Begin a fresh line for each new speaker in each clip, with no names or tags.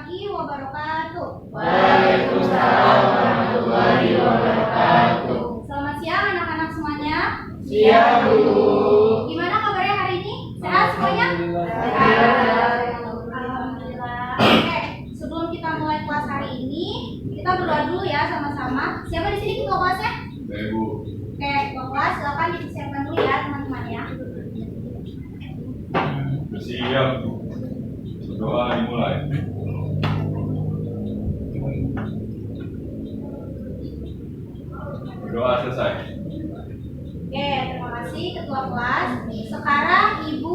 warahmatullahi wabarakatuh.
Waalaikumsalam warahmatullahi wabarakatuh.
Selamat siang anak-anak semuanya.
Siang, Bu.
Gimana kabarnya hari ini? Sehat semuanya?
Sehat.
Alhamdulillah. Oke, sebelum kita mulai kelas hari ini, kita berdoa dulu ya sama-sama. Siapa di sini ketua kelasnya?
Ibu.
Oke, ketua kelas silakan dipersiapkan dulu ya teman-teman ya.
Bersiap. Doa dimulai. Berdoa selesai.
Oke, terima kasih ketua kelas. Sekarang Ibu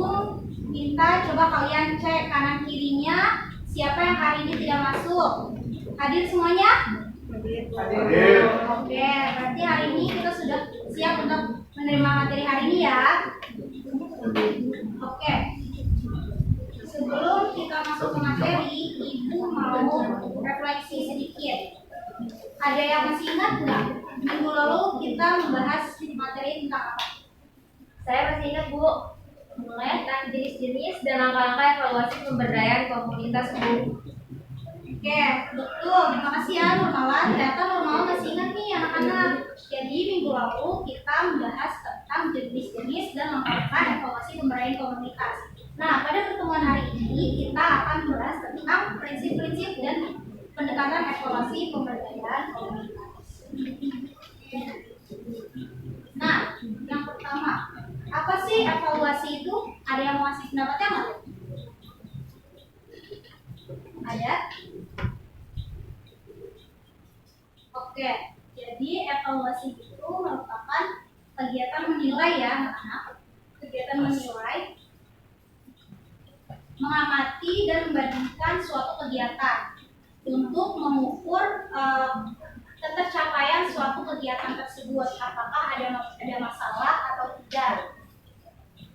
minta coba kalian cek kanan kirinya siapa yang hari ini tidak masuk. Hadir semuanya?
Hadir.
Oke, berarti hari ini kita sudah siap untuk menerima materi hari ini ya. Oke. Sebelum kita masuk ke materi, Ibu mau refleksi sedikit. Ada yang masih ingat nggak? Minggu lalu kita membahas materi tentang apa?
Saya masih ingat, Bu. Mulai tentang jenis-jenis dan langkah-langkah evaluasi pemberdayaan komunitas, Bu.
Oke, betul. Terima kasih ya Nurmalan. Ternyata Nurmalan masih ingat nih anak-anak. Jadi minggu lalu kita membahas tentang jenis-jenis dan langkah-langkah evaluasi pemberdayaan komunitas. Nah, pada pertemuan hari ini kita akan membahas tentang prinsip-prinsip dan pendekatan evaluasi pemberdayaan komunitas. Nah, yang pertama, apa sih evaluasi itu? Ada yang mau ngasih pendapatnya nggak? Ada? Oke, jadi evaluasi itu merupakan kegiatan menilai ya anak-anak. Kegiatan menilai, mengamati dan membandingkan suatu kegiatan untuk mengukur ketercapaian suatu kegiatan tersebut, apakah ada masalah atau tidak.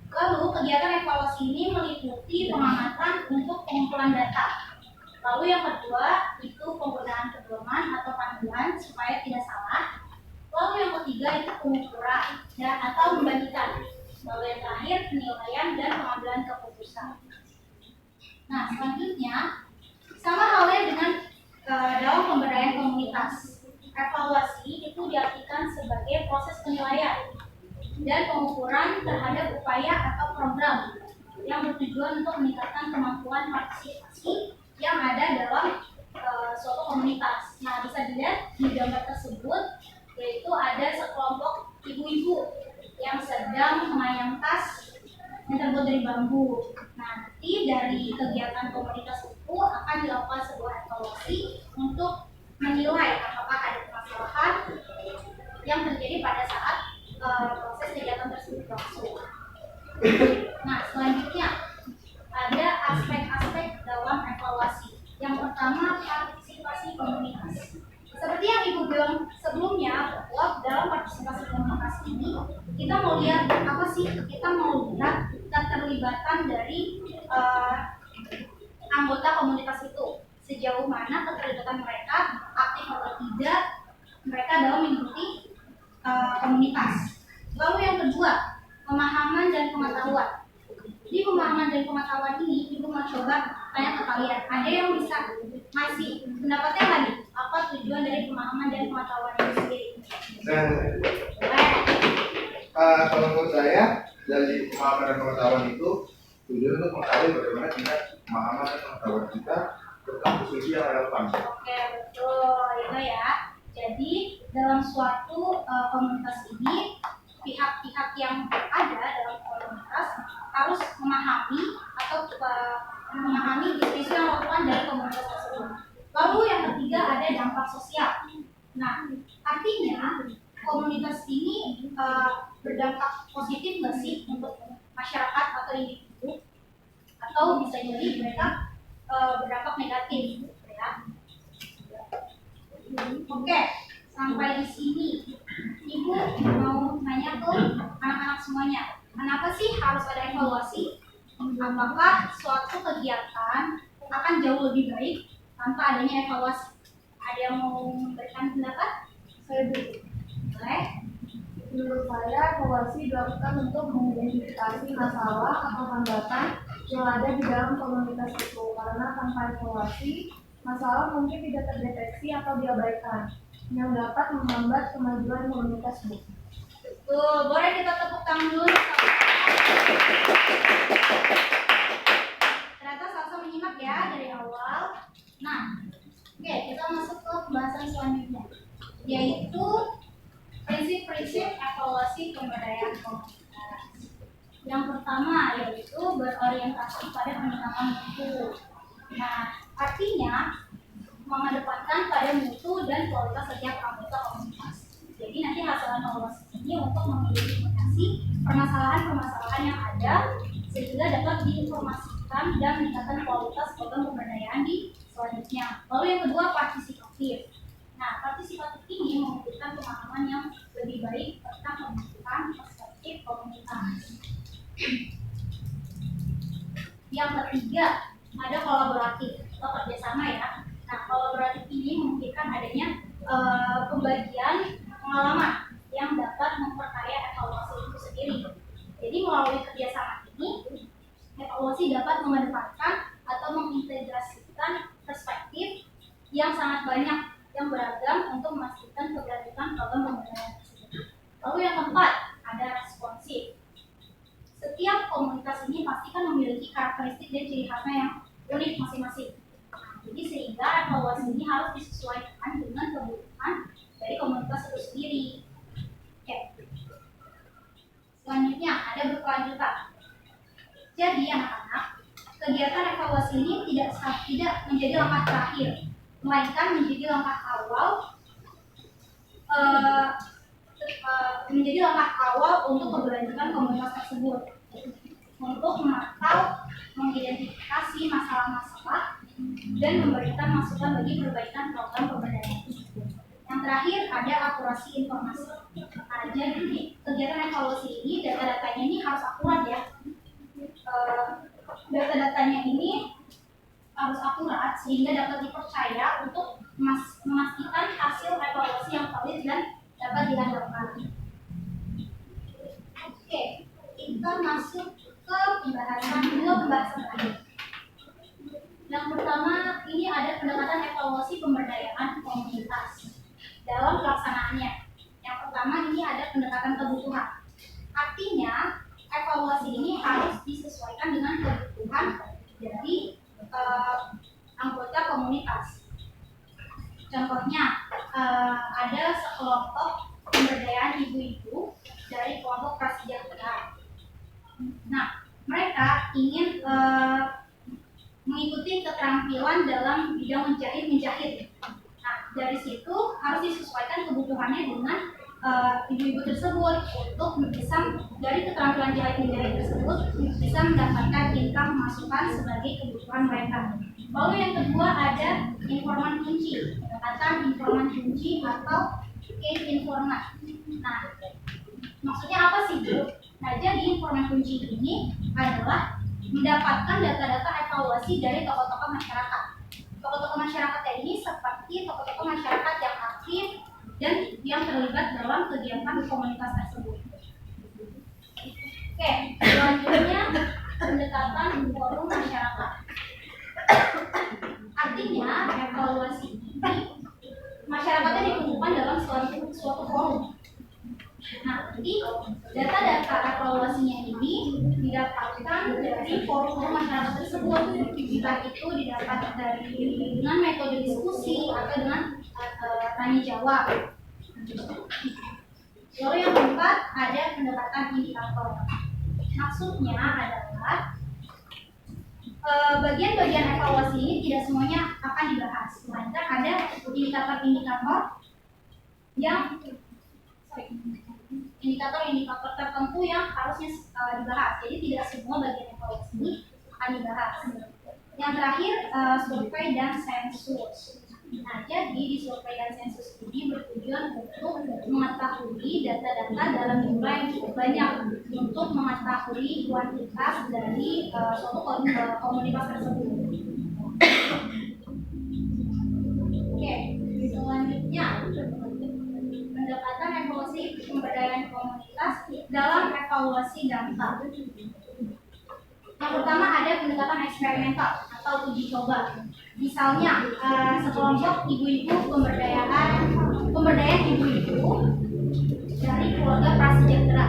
Lalu kegiatan evaluasi ini meliputi pengamatan untuk pengumpulan data. Lalu yang kedua itu penggunaan pedoman atau panduan supaya tidak salah. Lalu yang ketiga itu pengukuran dan atau membandingkan. Lalu yang terakhir penilaian dan pengambilan keputusan. Nah, selanjutnya sama halnya dengan dalam pemberdayaan komunitas. Evaluasi itu diartikan sebagai proses penilaian dan pengukuran terhadap upaya atau program yang bertujuan untuk meningkatkan kemampuan partisipasi yang ada dalam suatu komunitas. Nah, bisa dilihat di gambar tersebut, yaitu ada sekelompok ibu-ibu yang sedang mengayang tas yang terbuat dari bambu. Nah, nanti dari kegiatan komunitas itu akan dilakukan sebuah evaluasi untuk menilai apakah ada permasalahan yang terjadi pada saat proses kegiatan tersebut berlangsung. Nah, selanjutnya ada aspek-aspek dalam evaluasi. Yang pertama, partisipasi komunitas. Seperti yang Ibu bilang sebelumnya, bahwa dalam partisipasi komunitas ini kita mau lihat apa sih? Kita mau lihat keterlibatan dari anggota komunitas itu. Sejauh mana keterlibatan mereka, aktif atau tidak mereka dalam mengikuti komunitas. Lalu yang kedua, pemahaman dan pengetahuan. Di pemahaman dan pengetahuan ini, Ibu mau coba tanya ke kalian. Ada yang bisa ngasih pendapatnya nggak nih? Apa tujuan dari pemahaman dan pengetahuan itu sendiri?
Kalau menurut saya, dari pemahaman dan pengetahuan itu tujuan untuk mengetahui bagaimana tingkat pemahaman dan pengetahuan kita tentang isu yang relevan.
Oke, betul, itu ya. Jadi dalam suatu komunitas ini, pihak-pihak yang ada dalam komunitas harus memahami atau memahami isu yang relevan dari komunitas tersebut. Lalu yang ketiga ada dampak sosial. Nah, artinya komunitas ini berdampak positif nggak sih untuk masyarakat atau individu? Atau bisa jadi mereka berdampak negatif, ya. Oke, sampai di sini Ibu mau nanya ke anak-anak semuanya, kenapa sih harus ada evaluasi? Apakah suatu kegiatan akan jauh lebih baik tanpa adanya evaluasi? Ada yang mau memberikan pendapat?
Saya dulu.
Boleh?
Menurut saya, evaluasi dilakukan untuk mengidentifikasi masalah atau hambatan yang ada di dalam komunitas itu. Karena tanpa evaluasi,
Masalah mungkin tidak terdeteksi atau diabaikan, yang dapat menghambat kemajuan komunitas, Bu.
Tuh, boleh kita tepuk tangan dulu. Ternyata Salsa menyimak ya dari awal. Nah, oke, kita masuk ke pembahasan selanjutnya, yaitu prinsip-prinsip evaluasi pemberdayaan komunitas. Yang pertama yaitu berorientasi pada peningkatan mutu. Nah, artinya mengedepankan pada mutu dan kualitas setiap anggota komunitas. Jadi nanti hasil evaluasi ini untuk mengidentifikasi permasalahan-permasalahan yang ada sehingga dapat diinformasikan dan meningkatkan kualitas program pemberdayaan di selanjutnya. Lalu yang kedua, partisipatif. Nah, partisipatif ini memberikan pemahaman yang lebih baik tentang pembentukan perspektif komunitas. Yang ketiga, ada kolaboratif atau kerjasama ya. Nah, kolaboratif ini memungkinkan adanya pembagian pengalaman yang dapat memperkaya evaluasi itu sendiri. Jadi melalui kerjasama ini, evaluasi dapat mengedepankan atau mengintegrasikan perspektif yang sangat banyak yang beragam untuk memastikan keberlanjutan program pemberdayaan tersebut. Lalu yang keempat, ada responsif. Setiap komunitas ini pasti kan memiliki karakteristik dan ciri khasnya yang unik masing-masing. Jadi sehingga evaluasi ini harus disesuaikan dengan kebutuhan dari komunitas itu sendiri. Oke. Selanjutnya ada berkelanjutan. Jadi anak-anak, kegiatan evaluasi ini tidak menjadi langkah terakhir, melainkan menjadi langkah awal untuk keberlanjutan komunitas tersebut, untuk memantau, mengidentifikasi masalah-masalah dan memberikan masukan bagi perbaikan program pemberdayaan tersebut. Yang terakhir ada akurasi informasi. Nah, jadi kegiatan evaluasi ini data-datanya ini harus akurat ya. Data-datanya ini harus akurat sehingga dapat dipercaya untuk memastikan hasil evaluasi yang valid dan dapat diandalkan. Oke, kita masuk ke pembahasan terakhir. Yang pertama, ini ada pendekatan evaluasi pemberdayaan komunitas dalam pelaksanaannya. Yang pertama, ini ada pendekatan kebutuhan. Artinya, evaluasi ini harus disesuaikan dengan kebutuhan dari anggota komunitas. Contohnya, ada sekelompok pemberdayaan ibu-ibu dari kelompok prasejahtera. Nah, mereka ingin mengikuti keterampilan dalam bidang menjahit. Nah, dari situ harus disesuaikan kebutuhannya dengan ibu-ibu tersebut untuk bisa dari keterampilan menjahit tersebut bisa mendapatkan income masukan sebagai kebutuhan mereka. Lalu yang kedua ada informan kunci, pendekatan informan kunci atau case informan. Nah, maksudnya apa sih, Bu? Nah, jadi informan kunci ini adalah mendapatkan data-data evaluasi dari tokoh-tokoh masyarakat. Tokoh-tokoh masyarakat ini seperti tokoh-tokoh masyarakat yang aktif dan yang terlibat dalam kegiatan komunitas tersebut. Oke, selanjutnya pendekatan forum masyarakat. Artinya evaluasi ini masyarakatnya dikumpulkan dalam suatu forum. Nah, jadi data-data evaluasinya ini didapatkan dari forum masyarakat tersebut. Entah itu didapat dengan metode diskusi atau dengan tanya jawab. Lalu yang keempat ada pendekatan indikator. Maksudnya adalah bagian-bagian evaluasi ini tidak semuanya akan dibahas, melainkan ada indikator-indikator yang indikator tertentu yang harusnya dibahas. Jadi tidak semua bagian evaluasi ini akan dibahas. Yang terakhir survei dan sensus. Nah, jadi di survei dan sensus ini bertujuan untuk mengetahui data-data dalam jumlah yang cukup banyak untuk mengetahui kuantitas dari suatu komunitas tersebut. Oke, selanjutnya pendekatan evaluasi pemberdayaan komunitas dalam evaluasi dampak. Yang pertama ada pendekatan eksperimental atau uji coba. Misalnya sekelompok ibu-ibu pemberdayaan ibu-ibu dari keluarga prasejahtera.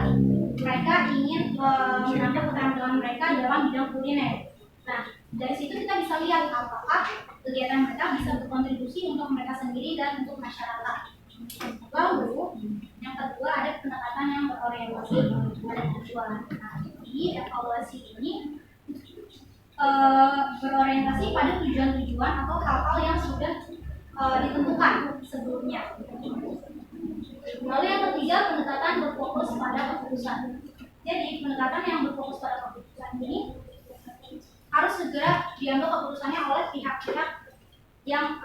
Mereka ingin menambah keterampilan mereka dalam bidang kuliner. Nah, dari situ kita bisa lihat apakah kegiatan mereka bisa berkontribusi untuk mereka sendiri dan untuk masyarakat. Lalu, yang kedua ada pendekatan yang berorientasi pada tujuan. Nah, jadi evaluasi ini berorientasi pada tujuan-tujuan atau hal-hal yang sudah ditentukan sebelumnya. Lalu yang ketiga, pendekatan berfokus pada keputusan. Jadi pendekatan yang berfokus pada keputusan ini harus segera diambil keputusannya oleh pihak-pihak yang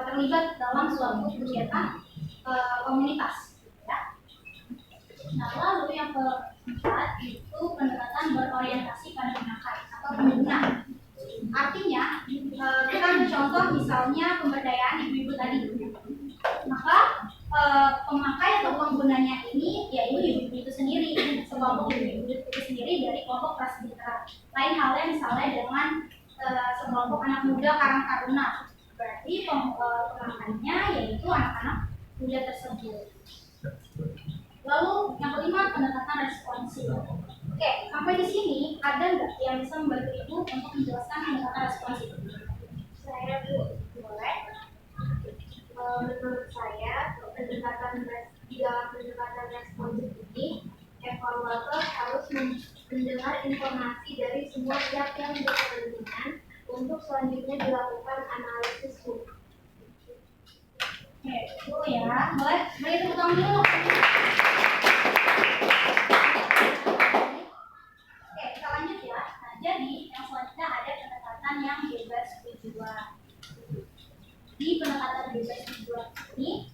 terlibat dalam suatu kegiatan komunitas. Ya. Nah, lalu yang keempat itu pendekatan berorientasi pada penakai atau pengguna. Artinya kita ambil contoh misalnya pemberdayaan ibu-ibu tadi. Maka pemakai atau penggunanya ini yaitu ibu-ibu itu sendiri, sekelompok ibu-ibu itu sendiri dari kelompok prasejahtera. Lain halnya misalnya dengan sekelompok anak muda Karang Taruna, berarti pemakainya yaitu anak-anak muda tersebut. Lalu yang kelima, pendekatan responsif. Oke, sampai di sini ada nggak yang bisa membantu ibu untuk menjelaskan pendekatan responsif?
Saya Bu, boleh. Menurut saya, di dalam pendekatan responsif ini, evaluator harus mendengar informasi dari semua pihak yang berkepentingan untuk selanjutnya dilakukan analisis ulang.
Oke, dulu ya, boleh tepuk tangan dulu. Oke, kita lanjut ya. Nah, jadi yang selanjutnya ada pendekatan yang bebas tujuan. Di pendekatan bebas tujuan ini,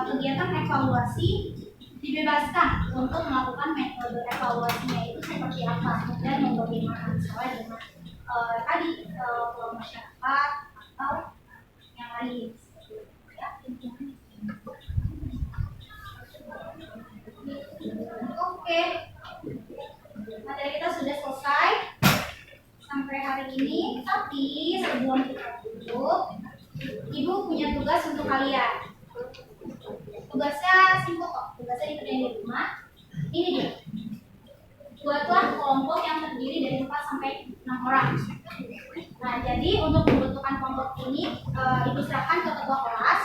kegiatan evaluasi dibebaskan untuk melakukan metode evaluasinya itu seperti apa dan bagaimana, misalnya dengan tadi masyarakat atau yang lain. Oke, materi kita sudah selesai sampai hari ini. Tapi sebelum kita tutup, Ibu punya tugas untuk kalian. Tugasnya simpel kok, tugasnya dikerjain di rumah. Ini dia. Buatlah kelompok yang terdiri dari 4 sampai 6 orang. Nah, jadi untuk membentukkan kelompok ini, Ibu serahkan ke ketua kelas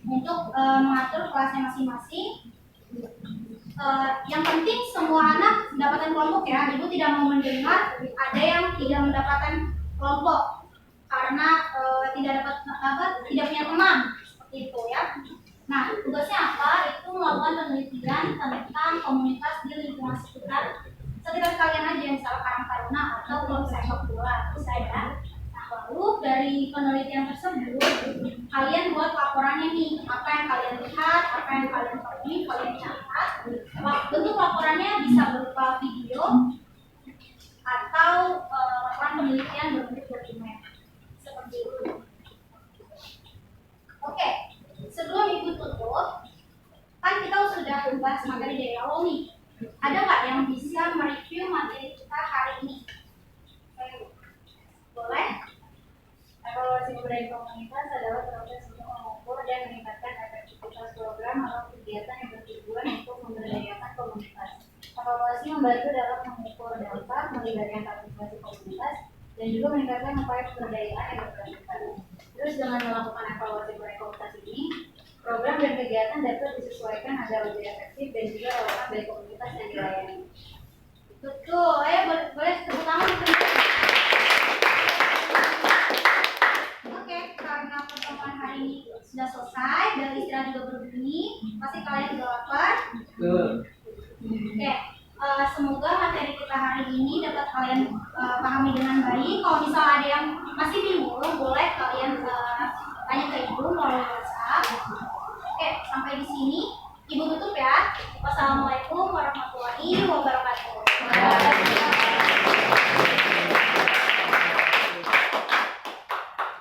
untuk mengatur kelasnya masing-masing. Yang penting semua anak mendapatkan kelompok ya. Ibu tidak mau mendengar ada yang tidak mendapatkan kelompok karena tidak punya teman seperti itu ya. Nah, tugasnya apa? Itu melakukan penelitian tentang komunitas di lingkungan sekitar kalian aja, misalnya Karang Taruna atau klub sepak bola, bisa ya. Nah, lalu dari penelitian tersebut kalian buat laporannya nih, apa yang kalian lihat, apa yang kalian temui, kalian catat. Bentuk laporannya bisa berupa video atau laporan penelitian berbentuk dokumen seperti itu. Oke, sebelum Ibu tutup, kan kita sudah membahas materi dari awal nih. Ada nggak yang bisa mereview materi kita hari ini? Boleh?
Evaluasi pemberdayaan komunitas adalah proses untuk mengukur dan meningkatkan efektivitas program atau kegiatan yang bertujuan untuk memberdayakan komunitas. Evaluasi membantu dalam mengukur dampak, melibatkan partisipasi komunitas, dan juga meningkatkan upaya pemberdayaan yang berkelanjutan. Terus dengan melakukan evaluasi komunitas ini, program dan kegiatan dapat disesuaikan agar lebih efektif dan juga relevan bagi komunitas yang dilayani.
Betul, boleh tepuk tangan. Oke, karena pertemuan hari ini sudah selesai dan istirahat juga berbunyi, pasti kalian sudah lapar. Oke, semoga materi kita hari ini dapat kalian pahami dengan baik. Kalau misalnya ada yang masih bingung, boleh kalian tanya ke Ibu melalui WhatsApp. Oke, sampai di sini.